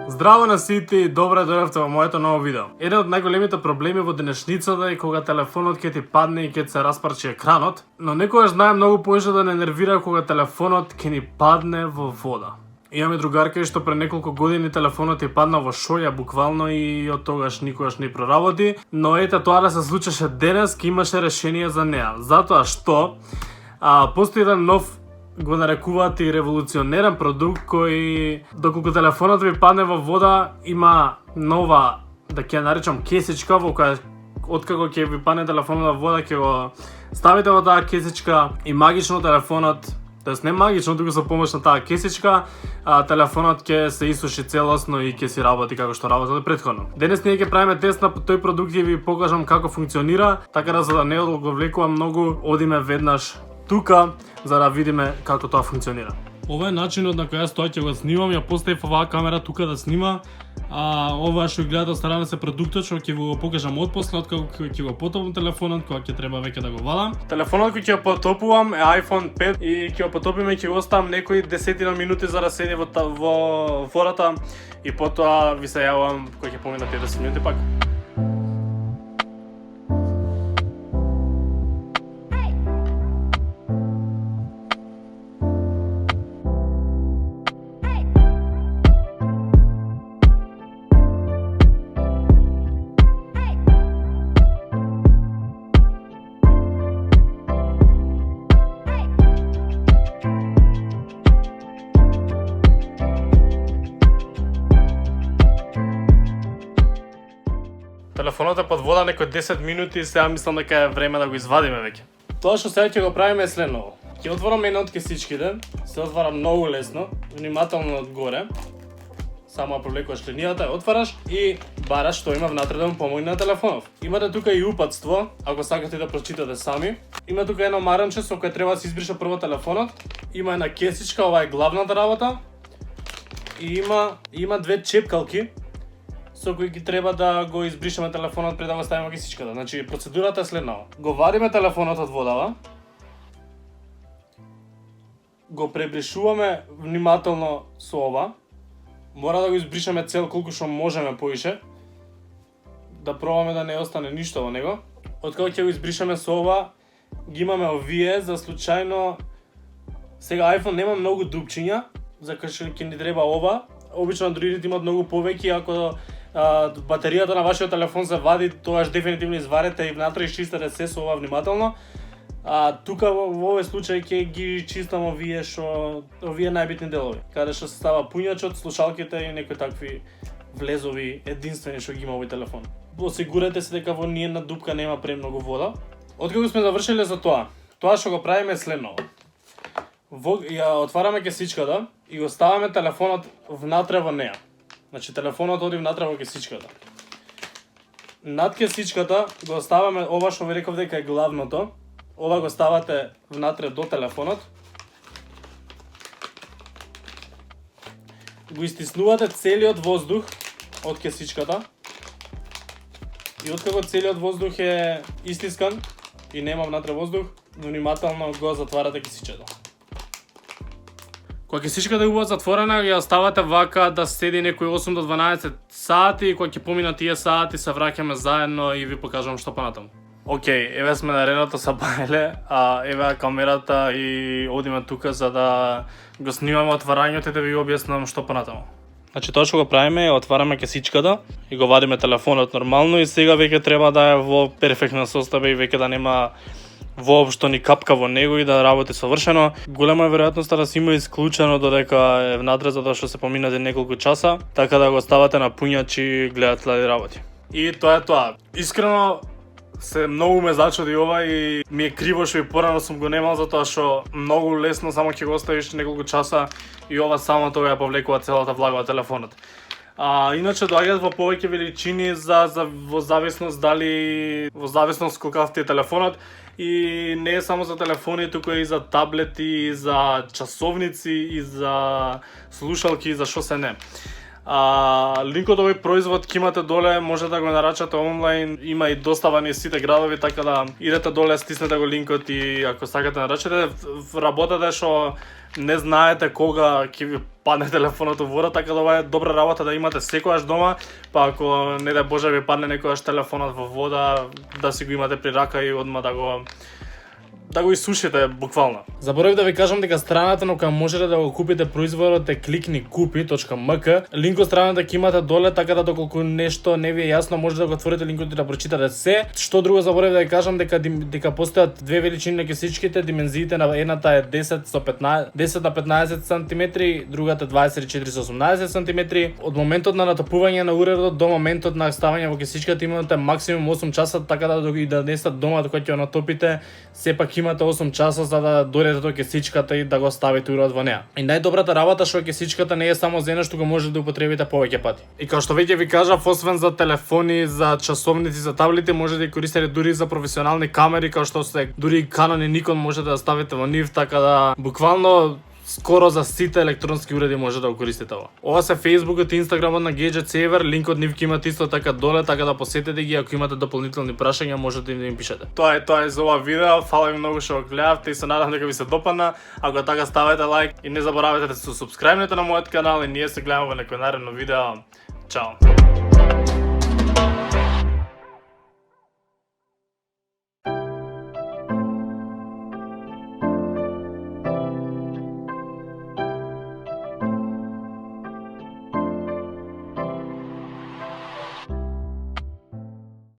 Здраво на сите и добре дојдовте во моето ново видео. Еден од најголемите проблеми во денешницата е кога телефонот ќе ти падне и ќе се распарчи екранот, но некогаш знае многу повеќе да не нервира кога телефонот ќе ни падне во вода. Имаме другарка што пред неколку години телефонот ти падна во шоја буквално и од тогаш никогаш не проработи, но ете тоа да се случеше денес, ке имаше решение за неа. Затоа што постои еден нов, го нарекуваат и револуционерен продукт кој доколку телефонот ви падне во вода има нова, да ќе наречам кесичка во која откако ќе ви падне телефонот во вода ќе го ставите во таа кесичка и магично телефонот, тоест не магично, туку со помош на таа кесичка, телефонот ќе се исуши целосно и ќе си работи како што работело претходно. Денес ние ќе правиме тест на тој продукт и ви покажам како функционира, така да за да не одговлекувам многу, одиме веднаш тука за да видиме како тоа функционира. Ова е начинот на кој јас тоа ќе го снимам, ја поставив оваа камера тука да снима. Ова што гледате од страна се продуктот што ќе го покажам отпосле откако ќе го потопам телефонот, кога ќе треба веќе да го валам. Телефонот кој ќе го потопувам е iPhone 5 и ќе го потопиме и ќе го оставам некои десетина минути за да седи во водата и потоа ви се јавувам кога ќе поминат 10 минути пак. Телефонот е под вода некои 10 минути и сега мислам дека е време да го извадиме веќе. Тоа што сега ќе го правиме е следново. Ќе отворам една од кесичките, се отвара многу лесно, внимателно одгоре. Само ја провлекуваш линијата, ја отвараш и бараш што има внатре да му помогне на телефонов. Имате тука и упатство, ако сакате да прочитате сами. Има тука едно маранче со кое треба да се избрише прво телефонот. Има една кесичка, ова е главната работа. И има две чепкалки со кои ги треба да го избришеме телефонот пред да го ставиме во кесичката. Значи процедурата е следнава. Го вадиме телефонот од водава. Го пребришуваме внимателно со ова. Мора да го избришеме цел колку што можеме поише. Да пробаме да не остане ништо во него. Откако ќе го избришеме со ова, ги имаме овие за случајно. Сега iPhone нема многу дупчиња, за кои што ќе ни треба ова. Обично Android имаат многу повеќе, ако батеријата на вашиот телефон се вади, тогаш дефинитивно изварете и внатре изчистете се со ова внимателно. Тука во овој случај ќе ги чистам овие најбитни делови, каде што се става пуњачот, слушалките и некои такви влезови единствени што ги има овој телефон. Осигурете се дека во ниедна дупка нема премногу вода. Откако сме завршиле за тоа што го правиме е следново. Ја отвараме кесичката и го ставаме телефонот внатре во неа. Значи телефонот оди внатре во кесичката. Над кесичката го ставаме ова што ви реков дека е главното. Ова го ставате внатре до телефонот. Го истиснувате целиот воздух од кесичката. И откако целиот воздух е истискан и нема внатре воздух, внимателно го затварате кесичката. Кога кесичката е затворена, ја ставате вака да седи некои 8 до 12 сати и кога ќе поминат тие сати се враќаме заедно и ви покажувам што понатаму. Океј, еве сме на Рената са Бајле, еве камерата и одиме тука за да го снимаме отварањето и да ви објаснам што понатаму. Значи тоа што го правиме е отвараме кесичката и го вадиме телефонот нормално и сега веќе треба да е во перфектна состојба и веќе да нема воопшто ни капка во него и да работи совршено. Голема е веројатноста да се има исклучено додека е внатре затоа што се поминате неколку часа, така да го ставате на пуњач и гледате дали работи. И тоа е тоа. Искрено се многу ме зачуди ова и ми е криво што и порано сум го немал затоа што многу лесно само ќе го оставиш неколку часа и ова само тоа ја повлекува целата влага од телефонот. Иначе доаѓаат во повеќе величини во зависност колкав ти е телефонот и не е само за телефони, туку и за таблети, и за часовници, и за слушалки, и за што се не. Линкот овој производ ќе имате доле, може да го нарачате онлайн, има и достава низ сите градови, така да идете доле, стиснете го линкот и ако сакате нарачате, работата што не знаете кога ќе ви падне телефонот во вода, така да ова е добра работа да имате секогаш дома, па ако не да Боже ви падне некогаш телефонот во вода, да си го имате при рака и одма да го исушите буквално. Заборавив да ви кажам дека страната на која можете да го купите производот е kliknikupi.mk. Линк од страната ќе имате доле, така да доколку нешто не ви е јасно, може да го отворите линкот и да прочитате се. Што друго заборавив да ви кажам дека постојат две величини на кесичките, димензиите на едната е 10 на 15 см, другата 24 со 18 см. Од моментот на натопување на уредот до моментот на ставање во кесичката имате максимум 8 часа, така да и да не сте дома кога ќе го натопите, сепак имате 8 часа за да дојдете до кесичката и да го ставите уредот во неа. И најдобрата работа што кесичката не е само за едно, што го можете да употребите повеќе пати. И како што веќе ви кажав, освен за телефони, за часовници, за таблети, можете да ги користите дури за професионални камери, како што се дури Canon и Nikon можете да ставите во нив, така да буквално скоро за сите електронски уреди може да го користите ова. Ова се Фејсбукот и Инстаграмот на Gadget Saver, линкот нив ќе имате исто така доле, така да посетете ги, ако имате дополнителни прашања можете да им пишете. Тоа е за ова видео, фала ви многу што го гледавте и се надам дека ви се допадна. Ако е така ставете лайк и не заборавајте да се субскрајбнете на мојот канал и ние се гледаме во некој наредно видео. Чао!